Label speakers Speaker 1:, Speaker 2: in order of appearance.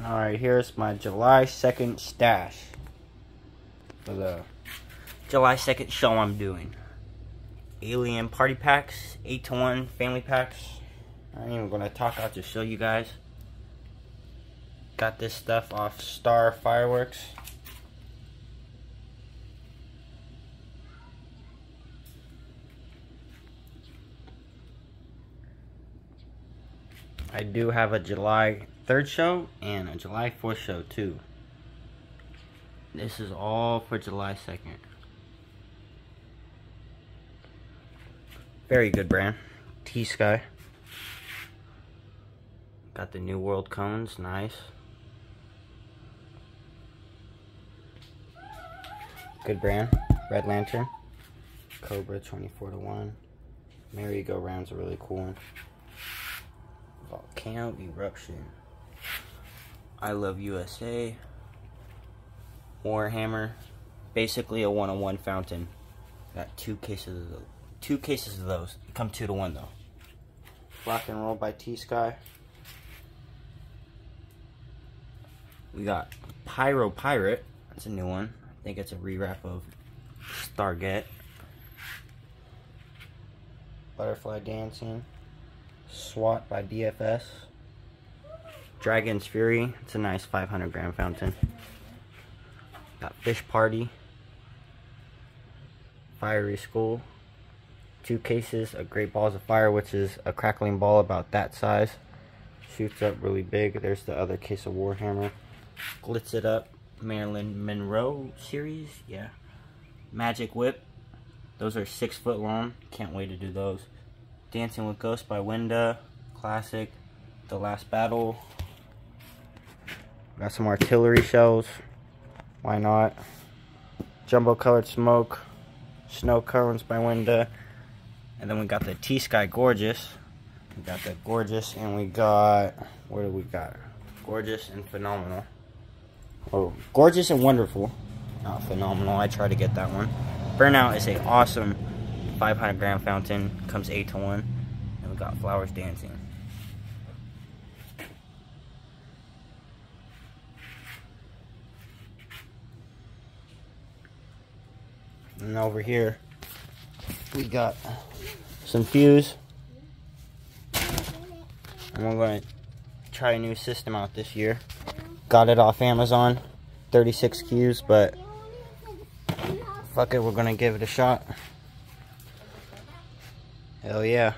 Speaker 1: Alright, here's my July 2nd stash for the July 2nd show I'm doing. Alien party packs, 8-to-1 family packs. I ain't even gonna talk, I'll just show you guys. Got this stuff off Star Fireworks. I do have a July 3rd show and a July 4th show too. This is all for July 2nd. Very good brand. T-Sky. Got the New World cones, nice. Good brand. Red Lantern. Cobra 24-to-1. Merry-Go-Round's a really cool one. Volcano Eruption. I Love USA. Warhammer. Basically a 1-on-1 fountain. Got two cases of those. Come 2-to-1 though. Rock and Roll by T-Sky. We got Pyro Pirate. That's a new one. I think it's a rewrap of Stargate. Butterfly Dancing. SWAT by DFS. Dragon's Fury. It's a nice 500-gram fountain. Got Fish Party. Fiery School. 2 cases of Great Balls of Fire, which is a crackling ball about that size. Shoots up really big. There's the other case of Warhammer. Glitz It Up. Marilyn Monroe series. Yeah. Magic Whip. Those are 6 foot long. Can't wait to do those. Dancing with Ghosts by Winda. Classic. The Last Battle. Got some artillery shells. Why not? Jumbo Colored Smoke. Snow Cones by Winda. And then we got the T-Sky Gorgeous. We got the Gorgeous and we got... What do we got? Gorgeous and Phenomenal. Oh, Gorgeous and Wonderful. Not Phenomenal. I tried to get that one. Burnout is a awesome 500-gram fountain. Comes 8-to-1. And we got Flowers Dancing. And over here, we got some fuse. And we're going to try a new system out this year. Got it off Amazon. 36 Qs, but fuck it, we're going to give it a shot. Hell yeah.